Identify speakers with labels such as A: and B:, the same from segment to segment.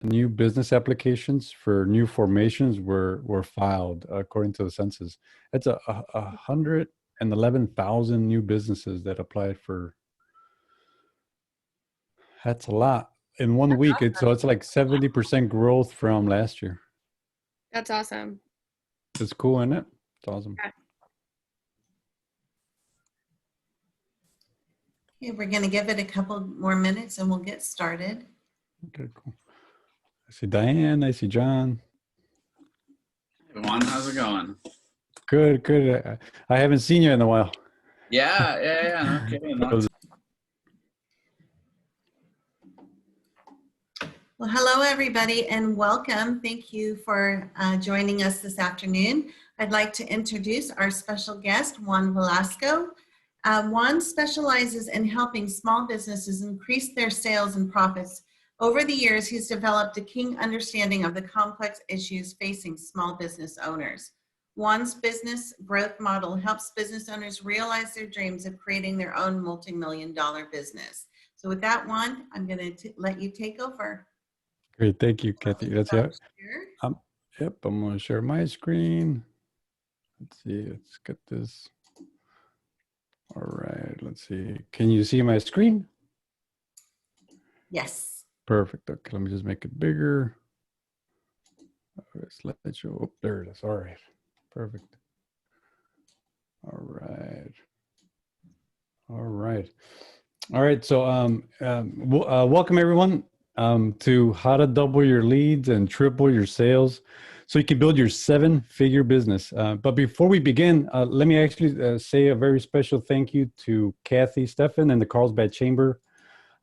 A: new business applications for new formations were filed according to the census. It's a 111,000 new businesses that applied for. That's a lot in one
B: That's
A: week.
B: awesome.
A: So it's like 70% growth from last year.
B: That's awesome.
A: It's cool, isn't it? It's awesome.
B: Yeah.
C: Okay, we're going to give it a couple more minutes and we'll get started.
A: Okay, cool. I see Diane. I see John.
D: Hey, Juan, how's it going?
A: Good, good. I haven't seen you in a while.
D: Yeah. No kidding.
C: Well, hello, everybody, and welcome. Thank you for joining us this afternoon. I'd like to introduce our special guest, Juan Velasco. Juan specializes in helping small businesses increase their sales and profits. Over the years, he's developed a keen understanding of the complex issues facing small business owners. Juan's business growth model helps business owners realize their dreams of creating their own multi-million-dollar business. So with that, Juan, I'm going to let you take over.
A: Great, thank you, Kathy. That's it.
C: Share.
A: Yep, I'm going to share my screen. Let's see, let's get this. All right, let's see. Can you see my screen?
C: Yes.
A: Perfect. Okay, let me just make it bigger. Let's show. Oh, there it is. All right, perfect. All right. All right. All right. So, welcome everyone to how to double your leads and triple your sales, so you can build your 7-figure business. But before we begin, let me actually say a very special thank you to Kathy Steffen and the Carlsbad Chamber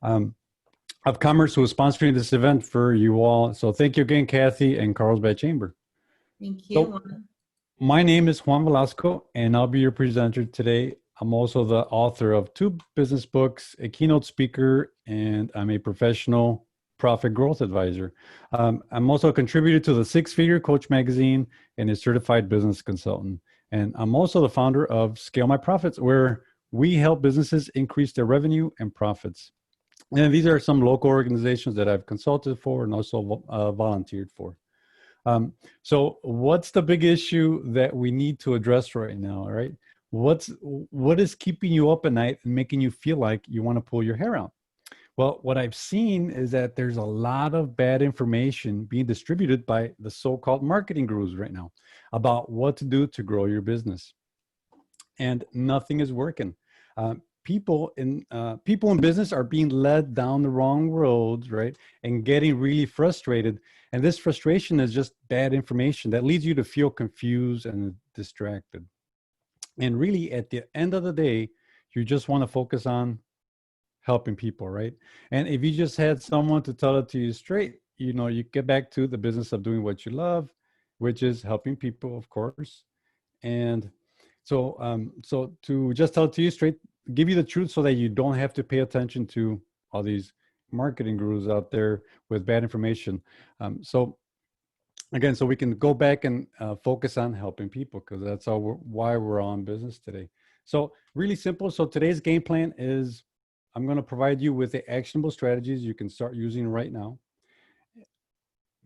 A: of Commerce, who is sponsoring this event for you all. So thank you again, Kathy and Carlsbad Chamber.
C: Thank you.
A: So, my name is Juan Velasco, and I'll be your presenter today. I'm also the author of 2 business books, a keynote speaker, and I'm a professional profit growth advisor. I'm also a contributor to the 6-Figure Coach magazine and a certified business consultant. And I'm also the founder of Scale My Profits, where we help businesses increase their revenue and profits. And these are some local organizations that I've consulted for and also volunteered for. So what's the big issue that we need to address right now, all right? What is keeping you up at night and making you feel like you want to pull your hair out? Well, what I've seen is that there's a lot of bad information being distributed by the so-called marketing gurus right now about what to do to grow your business. And nothing is working. People in business are being led down the wrong roads, right? And getting really frustrated. And this frustration is just bad information that leads you to feel confused and distracted. And really, at the end of the day, you just want to focus on helping people, right? And if you just had someone to tell it to you straight, you know, you get back to the business of doing what you love, which is helping people, of course. And so, so to just tell it to you straight, give you the truth so that you don't have to pay attention to all these marketing gurus out there with bad information. So again, so we can go back and focus on helping people, because that's why we're on business today. So really simple. So today's game plan is I'm going to provide you with the actionable strategies you can start using right now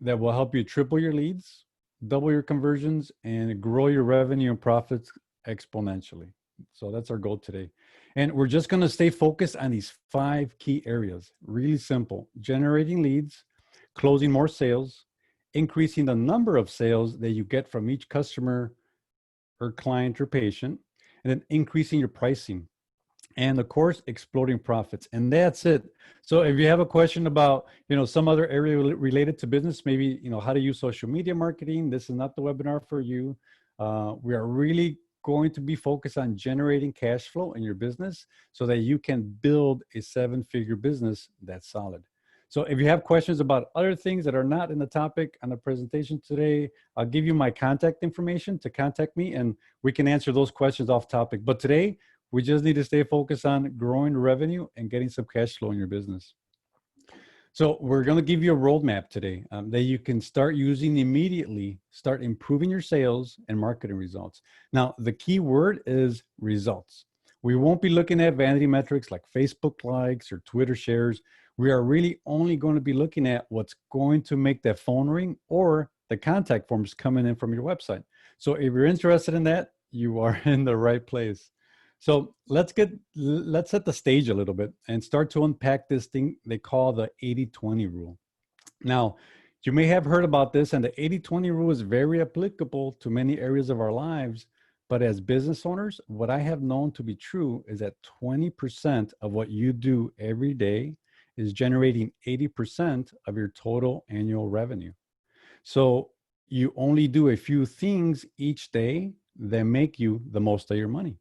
A: that will help you triple your leads, double your conversions, and grow your revenue and profits exponentially. So that's our goal today. And we're just going to stay focused on these 5 key areas. Really simple: generating leads, closing more sales, increasing the number of sales that you get from each customer or client or patient, and then increasing your pricing. And of course, exploding profits. And that's it. So if you have a question about, you know, some other area related to business, maybe, you know, how to use social media marketing, this is not the webinar for you. We are really going to be focused on generating cash flow in your business so that you can build a 7-figure business that's solid. So if you have questions about other things that are not in the topic on the presentation today, I'll give you my contact information to contact me, and we can answer those questions off topic. But today, we just need to stay focused on growing revenue and getting some cash flow in your business. So we're going to give you a roadmap today that you can start using immediately, start improving your sales and marketing results. Now, the key word is results. We won't be looking at vanity metrics like Facebook likes or Twitter shares. We are really only going to be looking at what's going to make that phone ring or the contact forms coming in from your website. So if you're interested in that, you are in the right place. So let's set the stage a little bit and start to unpack this thing they call the 80-20 rule. Now, you may have heard about this, and the 80-20 rule is very applicable to many areas of our lives. But as business owners, what I have known to be true is that 20% of what you do every day is generating 80% of your total annual revenue. So you only do a few things each day that make you the most of your money.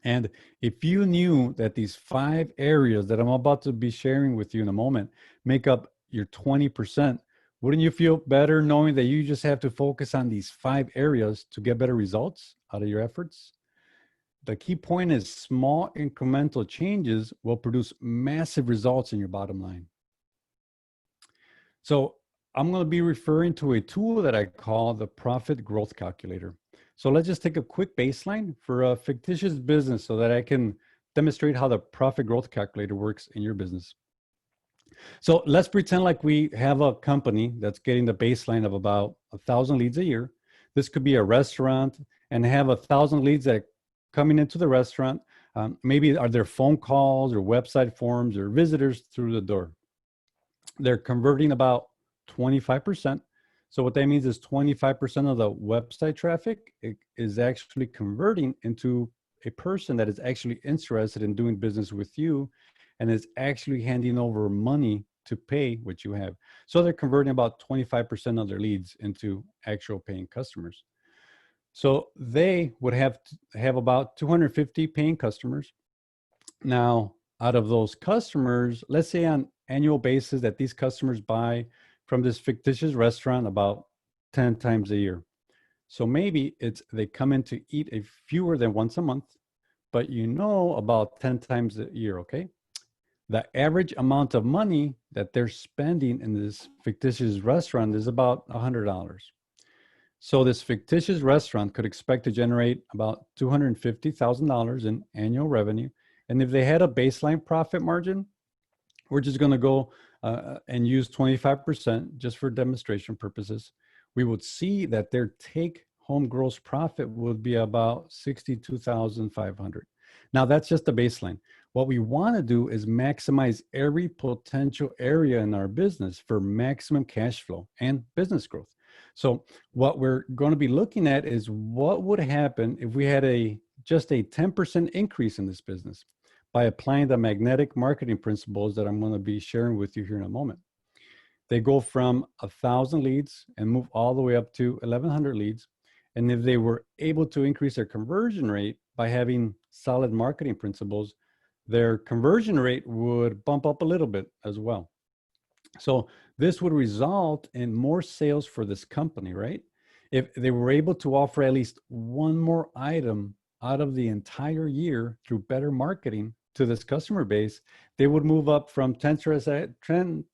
A: And if you knew that these 5 areas that I'm about to be sharing with you in a moment make up your 20%, wouldn't you feel better knowing that you just have to focus on these 5 areas to get better results out of your efforts? The key point is small incremental changes will produce massive results in your bottom line. So I'm going to be referring to a tool that I call the Profit Growth Calculator. So let's just take a quick baseline for a fictitious business so that I can demonstrate how the Profit Growth Calculator works in your business. So let's pretend like we have a company that's getting the baseline of about 1,000 leads a year. This could be a restaurant and have 1,000 leads that are coming into the restaurant. Maybe are there phone calls or website forms or visitors through the door. They're converting about 25%. So what that means is 25% of the website traffic is actually converting into a person that is actually interested in doing business with you and is actually handing over money to pay what you have. So they're converting about 25% of their leads into actual paying customers. So they would have to have about 250 paying customers. Now, out of those customers, let's say on annual basis that these customers buy from this fictitious restaurant about 10 times a year. So maybe they come in to eat a fewer than once a month, but about 10 times a year, okay? The average amount of money that they're spending in this fictitious restaurant is about $100. So this fictitious restaurant could expect to generate about $250,000 in annual revenue. And if they had a baseline profit margin, we're just going to go and use 25% just for demonstration purposes. We would see that their take-home gross profit would be about $62,500. Now, that's just the baseline. What we want to do is maximize every potential area in our business for maximum cash flow and business growth. So what we're going to be looking at is what would happen if we had just a 10% increase in this business by applying the magnetic marketing principles that I'm going to be sharing with you here in a moment. They go from 1,000 leads and move all the way up to 1,100 leads. And if they were able to increase their conversion rate by having solid marketing principles, their conversion rate would bump up a little bit as well. So this would result in more sales for this company, right? If they were able to offer at least one more item out of the entire year through better marketing to this customer base, they would move up from 10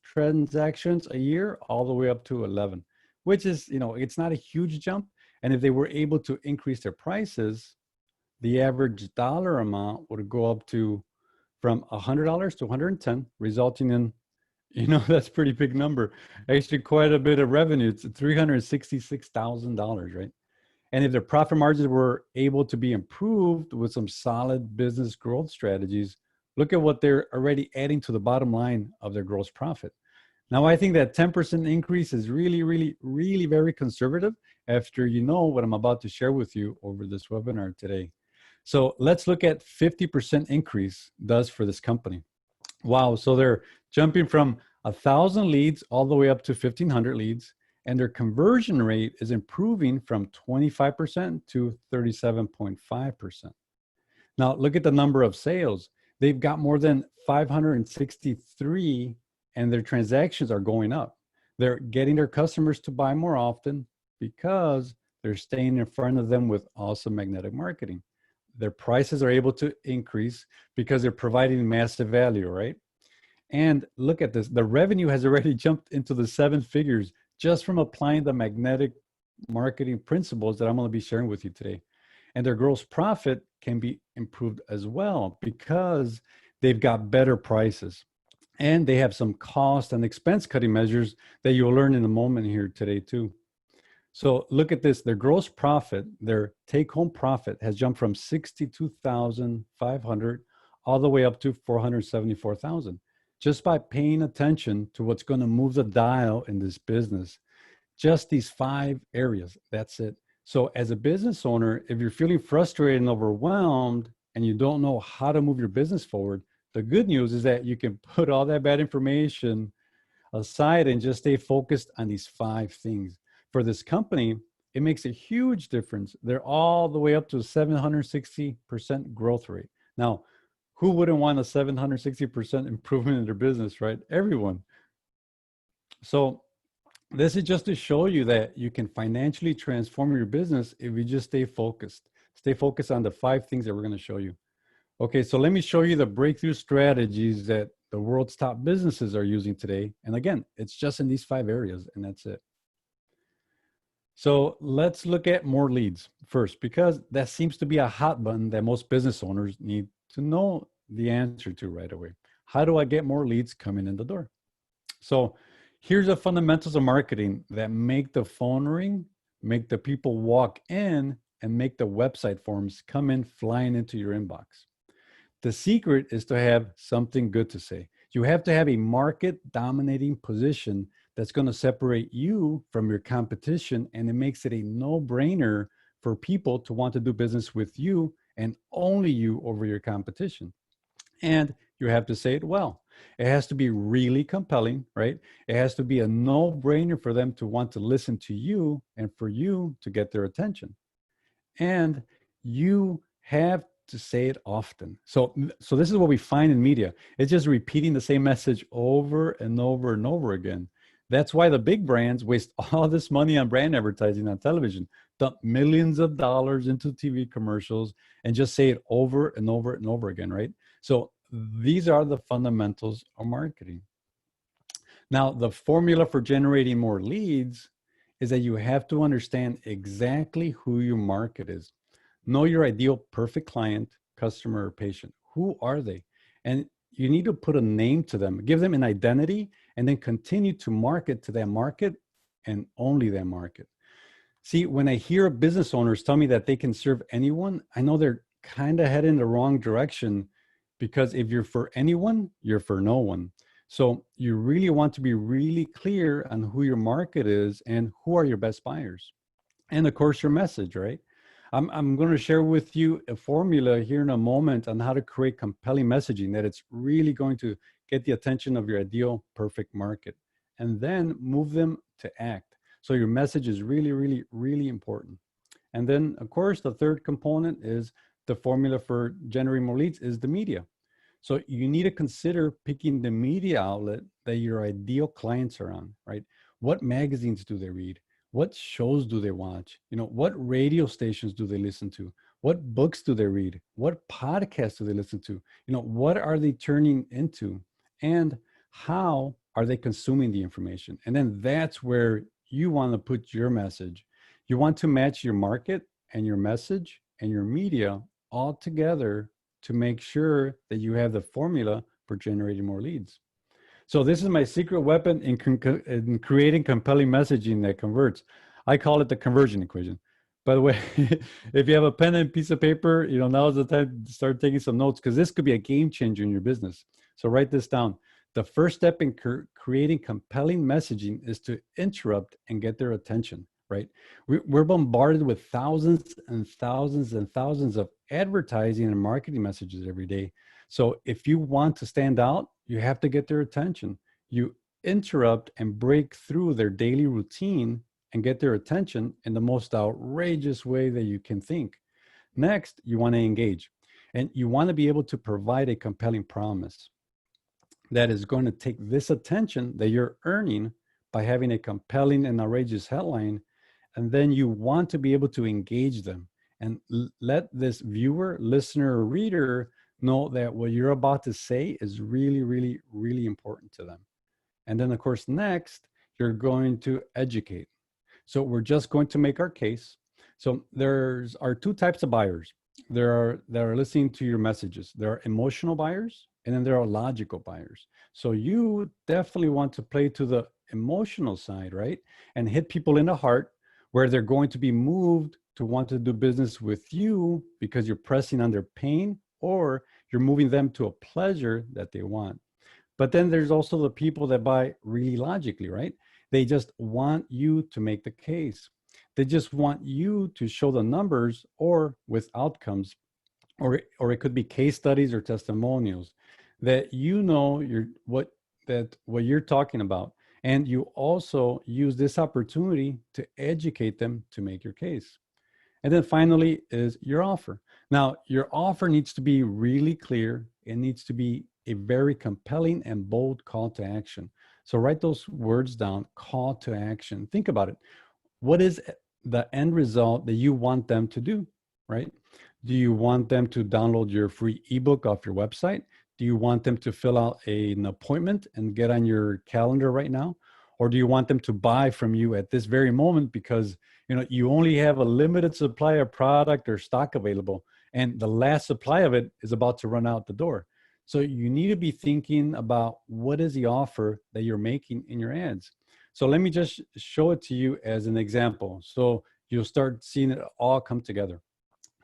A: transactions a year all the way up to 11, which is, it's not a huge jump. And if they were able to increase their prices, the average dollar amount would go up from $100 to $110, resulting in, that's a pretty big number. Actually, quite a bit of revenue. It's $366,000, right? And if their profit margins were able to be improved with some solid business growth strategies, look at what they're already adding to the bottom line of their gross profit. Now, I think that 10% increase is really, really, really very conservative after what I'm about to share with you over this webinar today. So let's look at 50% increase does for this company. Wow. So they're jumping from 1,000 leads all the way up to 1,500 leads. And their conversion rate is improving from 25% to 37.5%. Now, look at the number of sales. They've got more than 563, and their transactions are going up. They're getting their customers to buy more often because they're staying in front of them with awesome magnetic marketing. Their prices are able to increase because they're providing massive value, right? And look at this. The revenue has already jumped into the 7 figures just from applying the magnetic marketing principles that I'm going to be sharing with you today. And their gross profit can be improved as well because they've got better prices. And they have some cost and expense cutting measures that you'll learn in a moment here today too. So look at this, their gross profit, their take-home profit has jumped from 62,500 all the way up to 474,000 just by paying attention to what's going to move the dial in this business. Just these 5 areas, that's it. So as a business owner, if you're feeling frustrated and overwhelmed and you don't know how to move your business forward, the good news is that you can put all that bad information aside and just stay focused on these 5 things. For this company, it makes a huge difference. They're all the way up to a 760% growth rate. Now, who wouldn't want a 760% improvement in their business, right? Everyone. So this is just to show you that you can financially transform your business if you just stay focused. Stay focused on the 5 things that we're going to show you. Okay, so let me show you the breakthrough strategies that the world's top businesses are using today. And again, it's just in these 5 areas, and that's it. So let's look at more leads first, because that seems to be a hot button that most business owners need to know the answer to right away. How do I get more leads coming in the door? So here's the fundamentals of marketing that make the phone ring, make the people walk in, and make the website forms come in flying into your inbox. The secret is to have something good to say. You have to have a market dominating position that's going to separate you from your competition, and it makes it a no-brainer for people to want to do business with you and only you over your competition. And you have to say it well. It has to be really compelling, right? It has to be a no-brainer for them to want to listen to you and for you to get their attention. And you have to say it often. So this is what we find in media. It's just repeating the same message over and over and over again. That's why the big brands waste all this money on brand advertising on television, dump millions of dollars into TV commercials, and just say it over and over and over again, right? So these are the fundamentals of marketing. Now, the formula for generating more leads is that you have to understand exactly who your market is. Know your ideal perfect client, customer, or patient. Who are they? And you need to put a name to them, give them an identity, and then continue to market to that market and only that market. See, when I hear business owners tell me that they can serve anyone, I know they're kind of heading the wrong direction, because if you're for anyone, you're for no one. So you really want to be really clear on who your market is and who are your best buyers. And of course, your message, right? I'm going to share with you a formula here in a moment on how to create compelling messaging that it's really going to get the attention of your ideal perfect market, and then move them to act. So your message is really, really, really important. And then, of course, the third component is the formula for generating more leads is the media. So you need to consider picking the media outlet that your ideal clients are on, right? What magazines do they read? What shows do they watch? What radio stations do they listen to? What books do they read? What podcasts do they listen to? What are they turning into? And how are they consuming the information? And then that's where you want to put your message. You want to match your market and your message and your media all together to make sure that you have the formula for generating more leads. So this is my secret weapon in creating compelling messaging that converts. I call it the conversion equation. By the way, if you have a pen and piece of paper, now is the time to start taking some notes, because this could be a game changer in your business. So write this down. The first step in creating compelling messaging is to interrupt and get their attention, right? We're bombarded with thousands and thousands and thousands of advertising and marketing messages every day. So if you want to stand out, you have to get their attention. You interrupt and break through their daily routine and get their attention in the most outrageous way that you can think. Next, you want to engage, and you want to be able to provide a compelling promise that is going to take this attention that you're earning by having a compelling and outrageous headline. And then you want to be able to engage them and let this viewer, listener, or reader know that what you're about to say is really, really, really important to them. And then, of course, next, you're going to educate. So we're just going to make our case. So there are 2 types of buyers. There are listening to your messages. There are emotional buyers and then there are logical buyers. So you definitely want to play to the emotional side, right? And hit people in the heart where they're going to be moved to want to do business with you because you're pressing on their pain or you're moving them to a pleasure that they want. But then there's also the people that buy really logically, right? They just want you to make the case. They just want you to show the numbers or with outcomes, or it could be case studies or testimonials that you know what you're talking about. And you also use this opportunity to educate them to make your case. And then finally is your offer. Now, your offer needs to be really clear. It needs to be a very compelling and bold call to action. So write those words down, call to action. Think about it. What is the end result that you want them to do, right? Do you want them to download your free ebook off your website? Do you want them to fill out an appointment and get on your calendar right now? Or do you want them to buy from you at this very moment because you only have a limited supply of product or stock available, and the last supply of it is about to run out the door? So you need to be thinking about what is the offer that you're making in your ads. So let me just show it to you as an example. So you'll start seeing it all come together.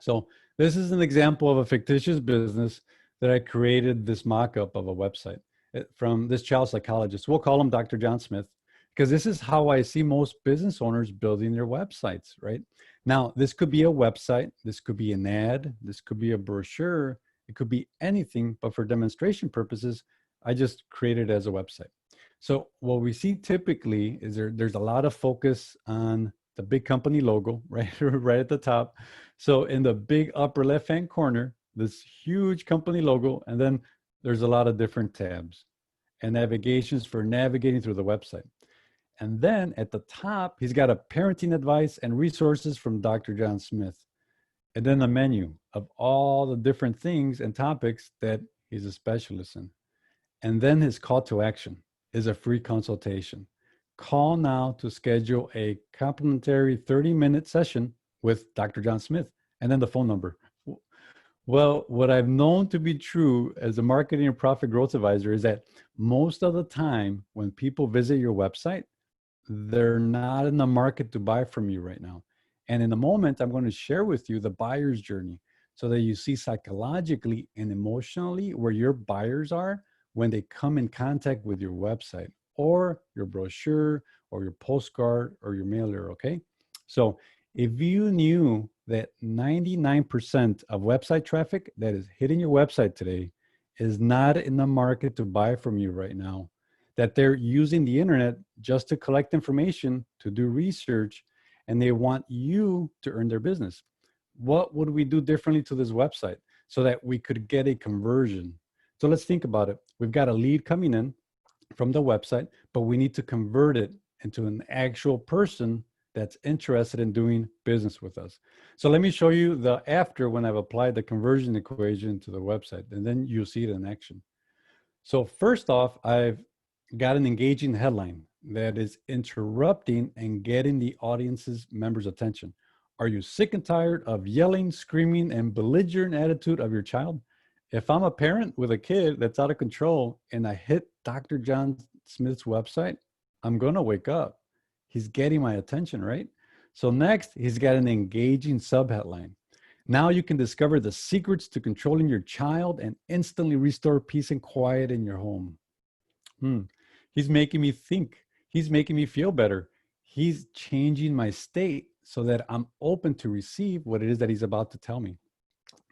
A: So this is an example of a fictitious business that I created this mock-up of a website from this child psychologist. We'll call him Dr. John Smith, because this is how I see most business owners building their websites, right? Now, this could be a website, this could be an ad, this could be a brochure, it could be anything, but for demonstration purposes, I just created it as a website. So what we see typically is there's a lot of focus on the big company logo, right, right at the top. So in the big upper left-hand corner, this huge company logo, and then there's a lot of different tabs and navigations for navigating through the website. And then at the top, he's got a parenting advice and resources from Dr. John Smith. And then a menu of all the different things and topics that he's a specialist in. And then his call to action is a free consultation. Call now to schedule a complimentary 30-minute session with Dr. John Smith, and then the phone number. Well, what I've known to be true as a marketing and profit growth advisor is that most of the time when people visit your website, they're not in the market to buy from you right now. And in a moment, I'm going to share with you the buyer's journey so that you see psychologically and emotionally where your buyers are when they come in contact with your website or your brochure or your postcard or your mailer, okay? So if you knew that 99% of website traffic that is hitting your website today is not in the market to buy from you right now, that they're using the internet just to collect information, to do research, and they want you to earn their business, what would we do differently to this website so that we could get a conversion? So let's think about it. We've got a lead coming in from the website, but we need to convert it into an actual person that's interested in doing business with us. So let me show you the after when I've applied the conversion equation to the website, and then you'll see it in action. So first off, I've got an engaging headline that is interrupting and getting the audience's members' attention. Are you sick and tired of yelling, screaming, and belligerent attitude of your child? If I'm a parent with a kid that's out of control and I hit Dr. John Smith's website, I'm going to wake up. He's getting my attention, right? So next, he's got an engaging subheadline. Now you can discover the secrets to controlling your child and instantly restore peace and quiet in your home. He's making me think. He's making me feel better. He's changing my state so that I'm open to receive what it is that he's about to tell me.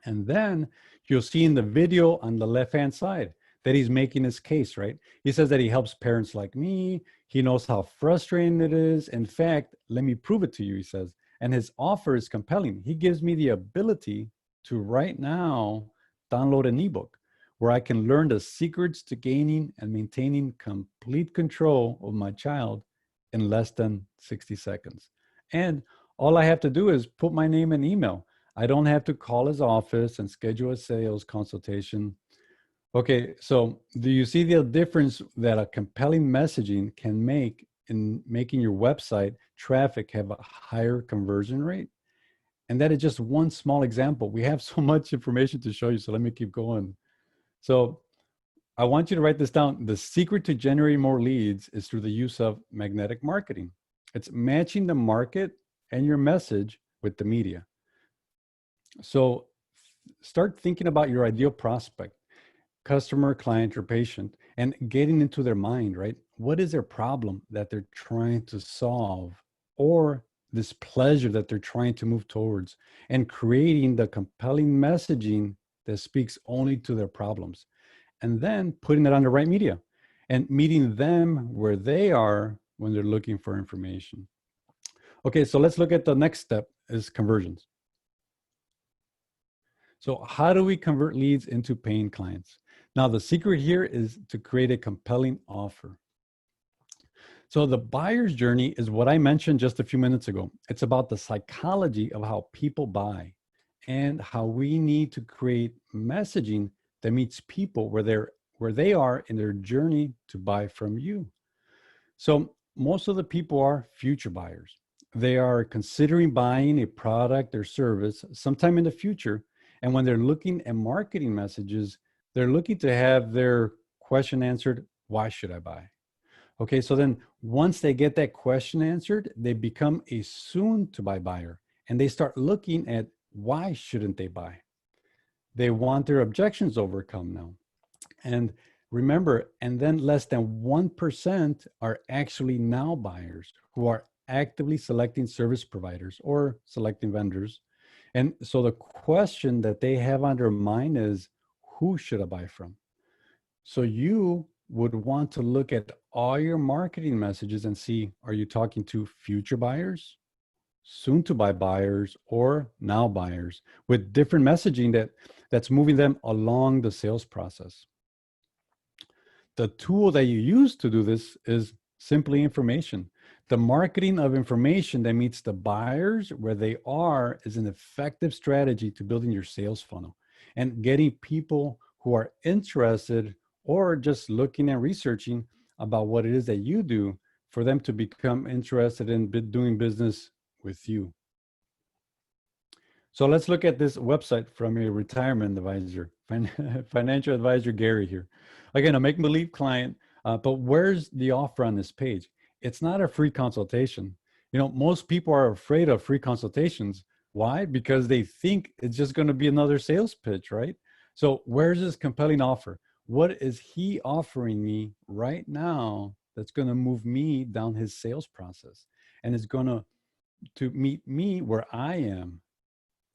A: And then you'll see in the video on the left-hand side that he's making his case, right? He says that he helps parents like me. He knows how frustrating it is. In fact, let me prove it to you, he says. And his offer is compelling. He gives me the ability to right now download an ebook where I can learn the secrets to gaining and maintaining complete control of my child in less than 60 seconds. And all I have to do is put my name and email. I don't have to call his office and schedule a sales consultation. Okay, so do you see the difference that a compelling messaging can make in making your website traffic have a higher conversion rate? And that is just one small example. We have so much information to show you, so let me keep going. So I want you to write this down. The secret to generating more leads is through the use of magnetic marketing. It's matching the market and your message with the media. So start thinking about your ideal prospect, customer, client, or patient, and getting into their mind, right? What is their problem that they're trying to solve, or this pleasure that they're trying to move towards, and creating the compelling messaging that speaks only to their problems, and then putting it on the right media and meeting them where they are when they're looking for information. Okay, so let's look at the next step is conversions. So how do we convert leads into paying clients? Now, the secret here is to create a compelling offer. So the buyer's journey is what I mentioned just a few minutes ago. It's about the psychology of how people buy and how we need to create messaging that meets people where they are in their journey to buy from you. So most of the people are future buyers. They are considering buying a product or service sometime in the future. And when they're looking at marketing messages, they're looking to have their question answered, why should I buy? Okay, so then once they get that question answered, they become a soon to buy buyer and they start looking at why shouldn't they buy? They want their objections overcome now. And remember, and then less than 1% are actually now buyers who are actively selecting service providers or selecting vendors. And so the question that they have on their mind is, who should I buy from? So you would want to look at all your marketing messages and see, are you talking to future buyers, soon to buy buyers, or now buyers with different messaging that's moving them along the sales process. The tool that you use to do this is simply information. The marketing of information that meets the buyers where they are is an effective strategy to building your sales funnel and getting people who are interested or just looking and researching about what it is that you do for them to become interested in doing business with you. So let's look at this website from a retirement advisor, financial advisor Gary here. Again, a make-believe client, but where's the offer on this page? It's not a free consultation. You know, most people are afraid of free consultations. Why? Because they think it's just going to be another sales pitch, right? So where's this compelling offer? What is he offering me right now that's going to move me down his sales process and is going to meet me where I am?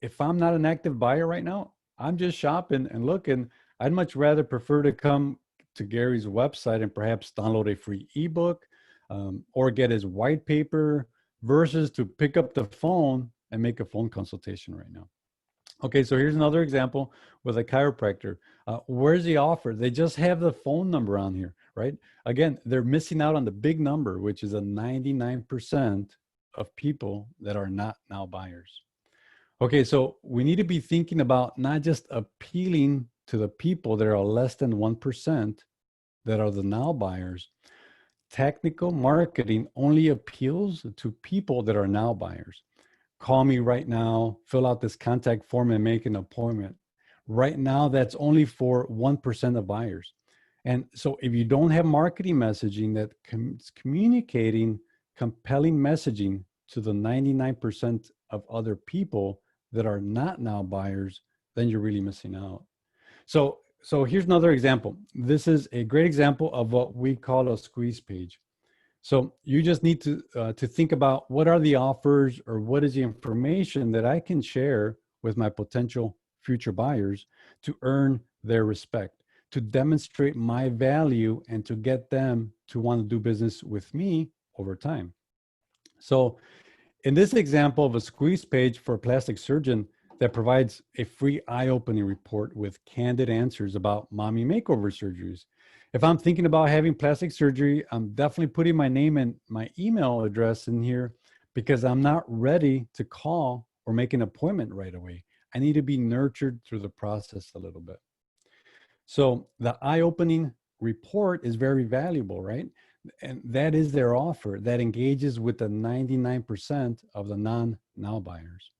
A: If I'm not an active buyer right now, I'm just shopping and looking. I'd much rather prefer to come to Gary's website and perhaps download a free ebook or get his white paper versus to pick up the phone and make a phone consultation right now. Okay, so here's another example with a chiropractor. Where's the offer? They just have the phone number on here, right? Again, they're missing out on the big number, which is a 99% of people that are not now buyers. Okay, so we need to be thinking about not just appealing to the people that are less than 1% that are the now buyers. Technical marketing only appeals to people that are now buyers. Call me right now, fill out this contact form and make an appointment. Right now, that's only for 1% of buyers. And so if you don't have marketing messaging that's communicating compelling messaging to the 99% of other people that are not now buyers, then you're really missing out. So here's another example. This is a great example of what we call a squeeze page. So you just need to think about what are the offers or what is the information that I can share with my potential future buyers to earn their respect, to demonstrate my value and to get them to want to do business with me over time. So in this example of a squeeze page for a plastic surgeon that provides a free eye-opening report with candid answers about mommy makeover surgeries. If I'm thinking about having plastic surgery, I'm definitely putting my name and my email address in here because I'm not ready to call or make an appointment right away. I need to be nurtured through the process a little bit. So the eye-opening report is very valuable, right? And that is their offer that engages with the 99% of the non-now buyers.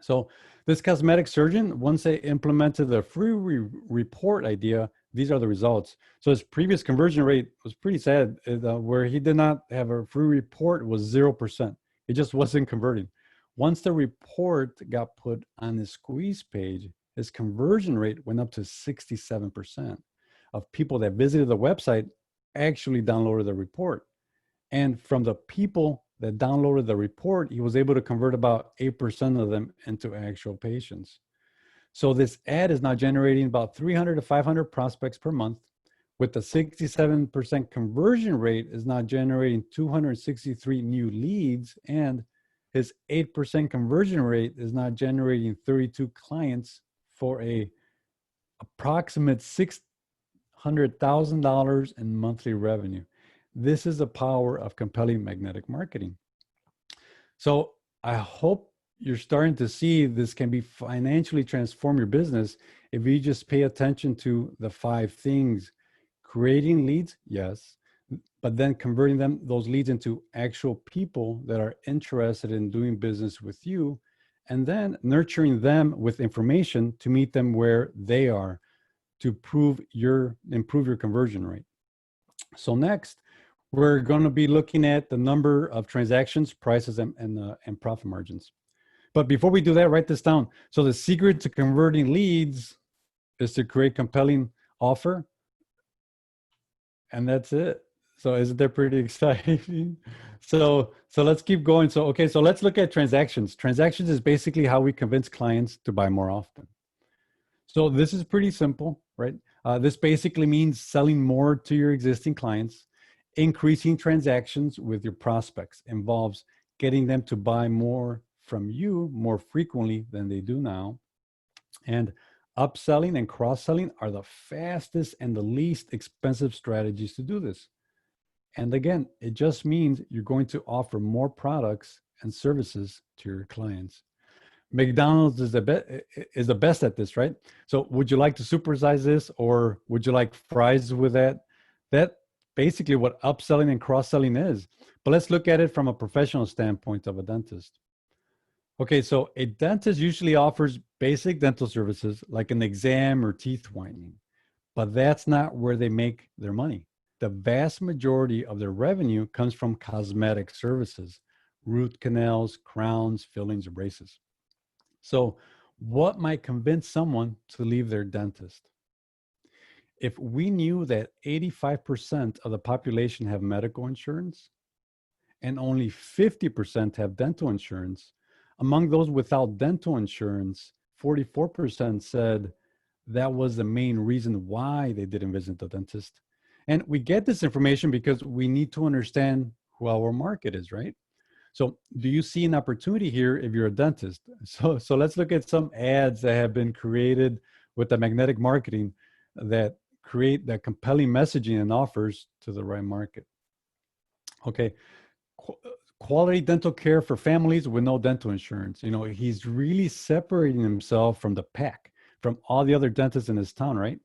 A: So this cosmetic surgeon, once they implemented the free report idea, these are the results. So his previous conversion rate was pretty sad, where he did not have a free report was 0%. It just wasn't converting. Once the report got put on his squeeze page, his conversion rate went up to 67% of people that visited the website actually downloaded the report. And from the people that downloaded the report, he was able to convert about 8% of them into actual patients. So this ad is now generating about 300 to 500 prospects per month. With the 67% conversion rate, is now generating 263 new leads, and his 8% conversion rate is now generating 32 clients for a approximate $600,000 in monthly revenue. This is the power of compelling magnetic marketing. So I hope you're starting to see this can be financially transform your business if you just pay attention to the 5 things. Creating leads, yes, but then converting those leads into actual people that are interested in doing business with you, and then nurturing them with information to meet them where they are to improve your conversion rate. So next, we're going to be looking at the number of transactions, prices, and profit margins. But before we do that, write this down. So the secret to converting leads is to create compelling offer. And that's it. So isn't that pretty exciting? So let's keep going. So let's look at transactions. Transactions is basically how we convince clients to buy more often. So this is pretty simple, right? This basically means selling more to your existing clients. Increasing transactions with your prospects involves getting them to buy more from you more frequently than they do now. And upselling and cross-selling are the fastest and the least expensive strategies to do this. And again, it just means you're going to offer more products and services to your clients. McDonald's is the best at this, right? So would you like to supersize this, or would you like fries with that? That basically what upselling and cross-selling is. But let's look at it from a professional standpoint of a dentist. Okay, so a dentist usually offers basic dental services like an exam or teeth whitening, but that's not where they make their money. The vast majority of their revenue comes from cosmetic services, root canals, crowns, fillings, or braces. So what might convince someone to leave their dentist? If we knew that 85% of the population have medical insurance and only 50% have dental insurance, among those without dental insurance, 44% said that was the main reason why they didn't visit the dentist. And we get this information because we need to understand who our market is, right? So do you see an opportunity here if you're a dentist? So let's look at some ads that have been created with the magnetic marketing that create that compelling messaging and offers to the right market. Okay. Quality dental care for families with no dental insurance. You know, he's really separating himself from the pack, from all the other dentists in his town, right?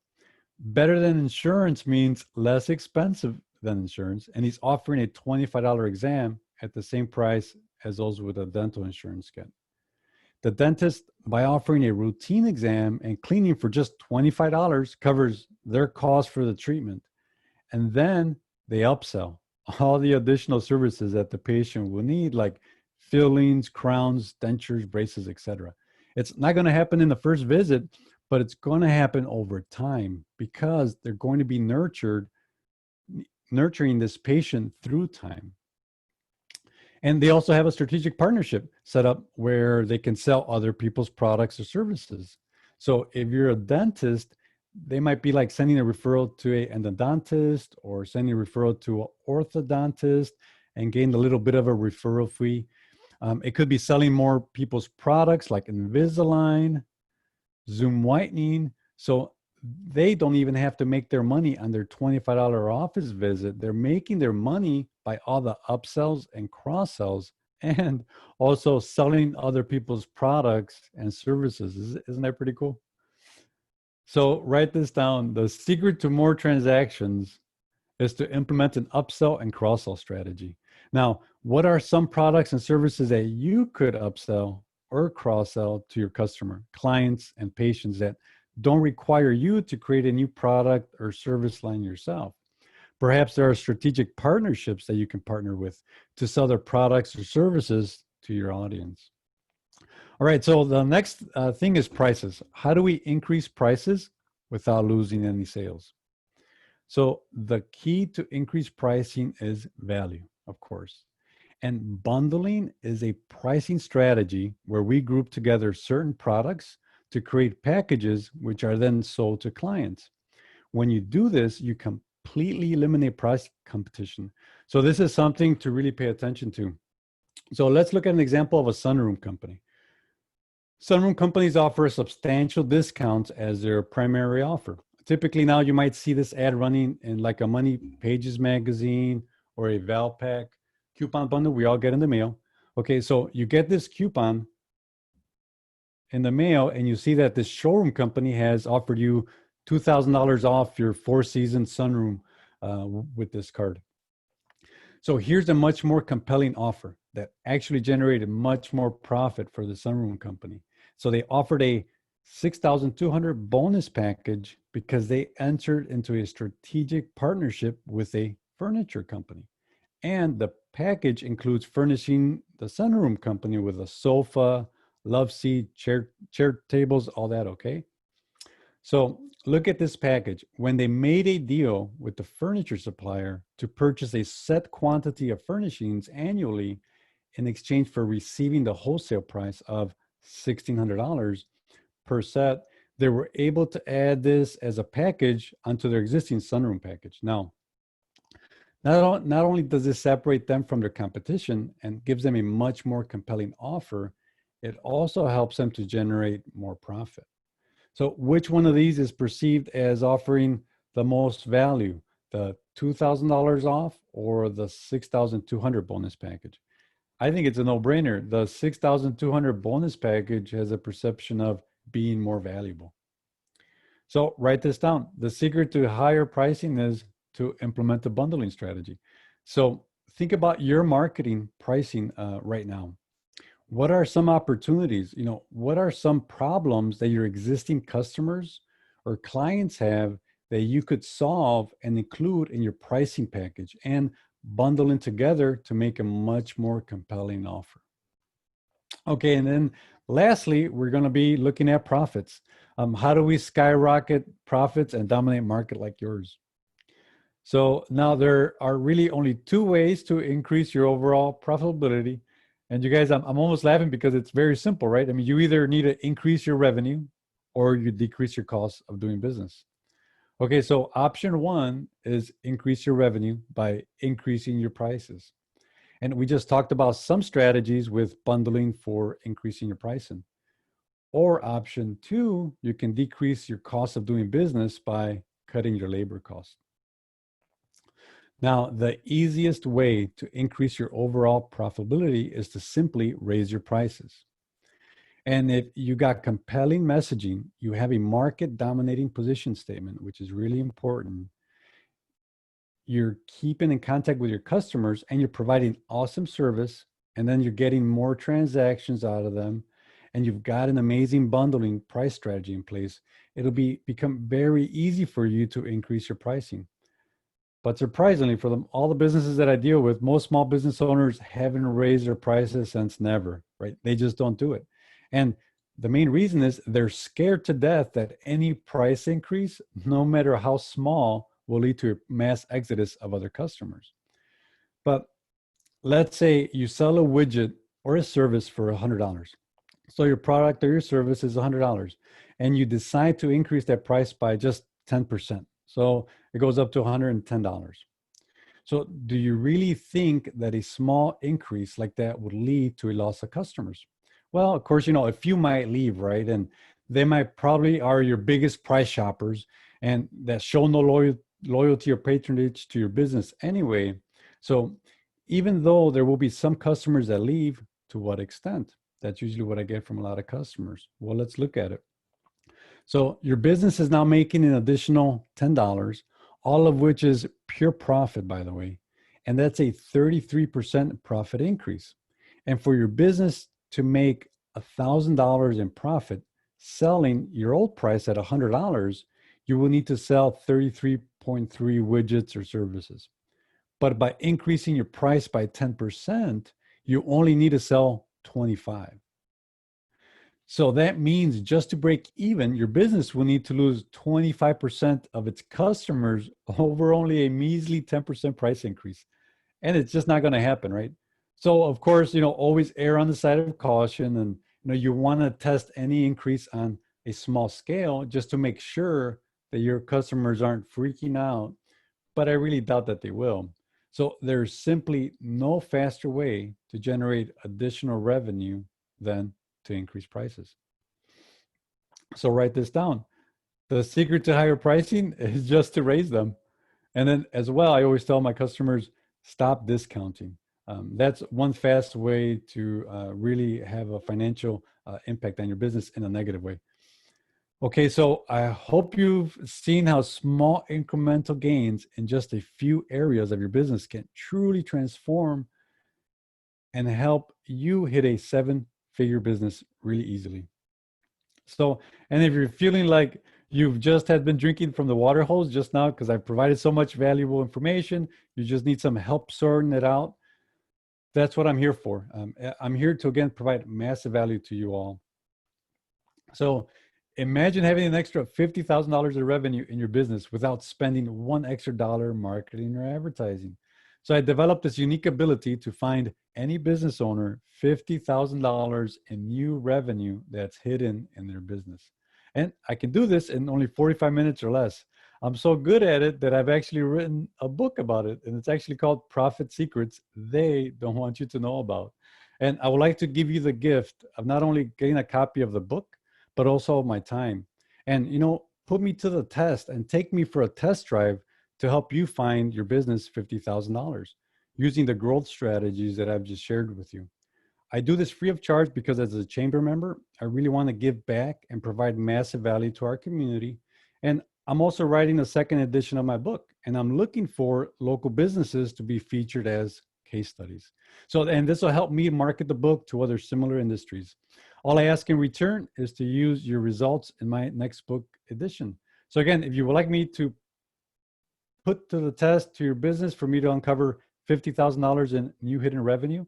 A: Better than insurance means less expensive than insurance, and he's offering a $25 exam at the same price as those with a dental insurance get. The dentist, by offering a routine exam and cleaning for just $25, covers their cost for the treatment, and then they upsell all the additional services that the patient will need, like fillings, crowns, dentures, braces, etc. It's not going to happen in the first visit, but it's going to happen over time because they're going to be nurturing this patient through time. And they also have a strategic partnership set up where they can sell other people's products or services. So if you're a dentist, they might be like sending a referral to an endodontist or sending a referral to an orthodontist and gain a little bit of a referral fee. It could be selling more people's products like Invisalign, Zoom whitening. So they don't even have to make their money on their $25 office visit. They're making their money by all the upsells and cross-sells and also selling other people's products and services. Isn't that pretty cool? So write this down. The secret to more transactions is to implement an upsell and cross-sell strategy. Now, what are some products and services that you could upsell or cross-sell to your customer, clients, and patients that don't require you to create a new product or service line yourself. Perhaps there are strategic partnerships that you can partner with to sell their products or services to your audience. All right, so the next thing is prices. How do we increase prices without losing any sales? So the key to increase pricing is value, of course. And bundling is a pricing strategy where we group together certain products to create packages which are then sold to clients. When you do this, you completely eliminate price competition. So this is something to really pay attention to. So let's look at an example of a sunroom company. Sunroom companies offer substantial discounts as their primary offer. Typically now you might see this ad running in like a Money Pages magazine or a Valpak coupon bundle we all get in the mail. Okay, so you get this coupon in the mail and you see that this showroom company has offered you $2,000 off your 4-season sunroom with this card. So here's a much more compelling offer that actually generated much more profit for the sunroom company. So they offered a $6,200 bonus package because they entered into a strategic partnership with a furniture company. And the package includes furnishing the sunroom company with a sofa, love seat, chair tables, all that, okay? So look at this package. When they made a deal with the furniture supplier to purchase a set quantity of furnishings annually in exchange for receiving the wholesale price of $1,600 per set, they were able to add this as a package onto their existing sunroom package. Now, not only does this separate them from their competition and gives them a much more compelling offer, it also helps them to generate more profit. So which one of these is perceived as offering the most value, the $2,000 off or the $6,200 bonus package? I think it's a no-brainer. The $6,200 bonus package has a perception of being more valuable. So write this down. The secret to higher pricing is to implement a bundling strategy. So think about your marketing pricing right now. What are some opportunities? What are some problems that your existing customers or clients have that you could solve and include in your pricing package and bundle in together to make a much more compelling offer? Okay, and then lastly, we're going to be looking at profits. How do we skyrocket profits and dominate a market like yours? So now there are really only two ways to increase your overall profitability. And you guys, I'm almost laughing because it's very simple, right? I mean, you either need to increase your revenue or you decrease your costs of doing business. Okay, so option one is increase your revenue by increasing your prices. And we just talked about some strategies with bundling for increasing your pricing. Or option two, you can decrease your cost of doing business by cutting your labor costs. Now, the easiest way to increase your overall profitability is to simply raise your prices. And if you got compelling messaging, you have a market dominating position statement, which is really important. You're keeping in contact with your customers and you're providing awesome service, and then you're getting more transactions out of them, and you've got an amazing bundling price strategy in place, it'll become very easy for you to increase your pricing. But surprisingly, for all the businesses that I deal with, most small business owners haven't raised their prices since never, right? They just don't do it. And the main reason is they're scared to death that any price increase, no matter how small, will lead to a mass exodus of other customers. But let's say you sell a widget or a service for $100. So your product or your service is $100, and you decide to increase that price by just 10%. So it goes up to $110. So do you really think that a small increase like that would lead to a loss of customers? Well, of course, a few might leave, right? And they might probably are your biggest price shoppers and that show no loyalty or patronage to your business anyway. So even though there will be some customers that leave, to what extent? That's usually what I get from a lot of customers. Well, let's look at it. So your business is now making an additional $10, all of which is pure profit, by the way. And that's a 33% profit increase. And for your business to make $1,000 in profit, selling your old price at $100, you will need to sell 33.3 widgets or services. But by increasing your price by 10%, you only need to sell 25. So that means just to break even, your business will need to lose 25% of its customers over only a measly 10% price increase. And it's just not going to happen, right? So of course, always err on the side of caution, and you want to test any increase on a small scale just to make sure that your customers aren't freaking out, but I really doubt that they will. So there's simply no faster way to generate additional revenue than to increase prices. So write this down. The secret to higher pricing is just to raise them. And then as well, I always tell my customers, stop discounting. That's one fast way to really have a financial impact on your business in a negative way. Okay, so I hope you've seen how small incremental gains in just a few areas of your business can truly transform and help you hit a 7-figure business really easily. So, and if you're feeling like you've just had been drinking from the water hose just now because I provided so much valuable information, you just need some help sorting it out, that's what I'm here for. I'm here to, again, provide massive value to you all. So imagine having an extra $50,000 of revenue in your business without spending one extra dollar marketing or advertising. So I developed this unique ability to find any business owner $50,000 in new revenue that's hidden in their business. And I can do this in only 45 minutes or less. I'm so good at it that I've actually written a book about it, and it's actually called Profit Secrets They Don't Want You to Know About. And I would like to give you the gift of not only getting a copy of the book, but also my time. And, put me to the test and take me for a test drive to help you find your business $50,000 using the growth strategies that I've just shared with you. I do this free of charge because as a chamber member, I really want to give back and provide massive value to our community. And I'm also writing a second edition of my book, and I'm looking for local businesses to be featured as case studies. So, and this will help me market the book to other similar industries. All I ask in return is to use your results in my next book edition. So again, if you would like me to put to the test to your business for me to uncover $50,000 in new hidden revenue,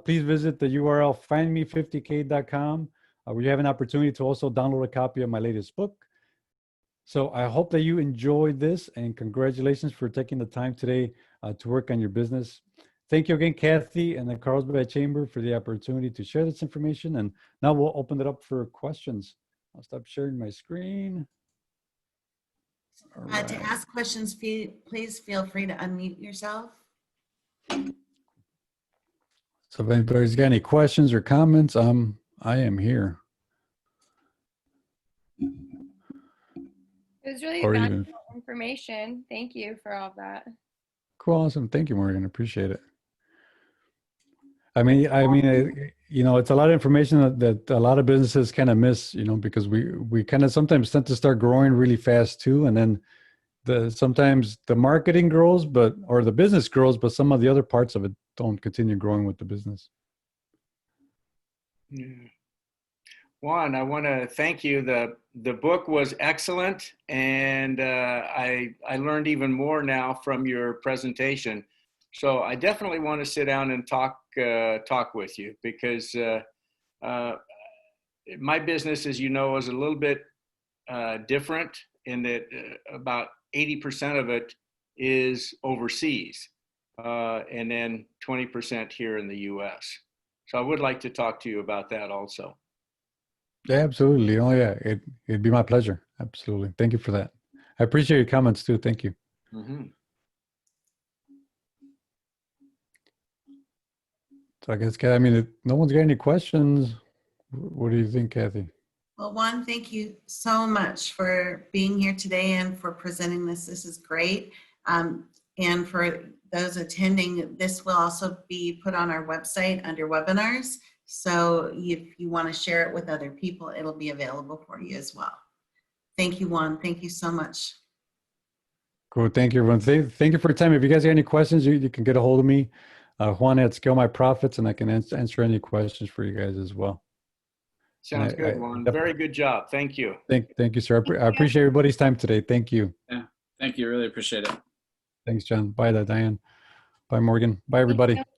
A: please visit the URL findme50k.com, where you have an opportunity to also download a copy of my latest book. So I hope that you enjoyed this, and congratulations for taking the time today to work on your business. Thank you again, Kathy and the Carlsbad Chamber, for the opportunity to share this information. And now we'll open it up for questions. I'll stop sharing my screen.
C: To ask questions, please feel free to unmute yourself.
A: So if anybody's got any questions or comments, I am here.
B: It was really
A: Or
B: valuable
A: even
B: information. Thank you for all of that.
A: cool, awesome. Thank you, Morgan. Appreciate it. I mean, it's a lot of information that a lot of businesses kind of miss, because we kind of sometimes tend to start growing really fast too, and then sometimes the marketing grows, or the business grows, but some of the other parts of it don't continue growing with the business.
E: Yeah. Juan, I want to thank you. The book was excellent, and I learned even more now from your presentation. So I definitely want to sit down and talk with you, because my business, as you know, is a little bit different in that about 80% of it is overseas, and then 20% here in the U.S. So I would like to talk to you about that also.
A: Yeah, absolutely. Oh yeah, it'd be my pleasure. Absolutely. Thank you for that. I appreciate your comments too. Thank you.
E: Mm-hmm.
A: So I guess, if no one's got any questions, what do you think, Kathy?
C: Well, Juan, thank you so much for being here today and for presenting this. This is great. And for those attending, this will also be put on our website under webinars. So if you want to share it with other people, it'll be available for you as well. Thank you, Juan. Thank you so much.
A: Cool. Thank you, everyone. Thank you for your time. If you guys have any questions, you can get a hold of me, Juan at Scale My Profits, and I can answer any questions for you guys as well.
E: Sounds good, Juan. Very good job. Thank you.
A: Thank you, sir. I appreciate everybody's time today. Thank you.
D: Thank you. Really appreciate it.
A: Thanks, John. Bye, Diane. Bye, Morgan. Bye, everybody.
B: Thank you.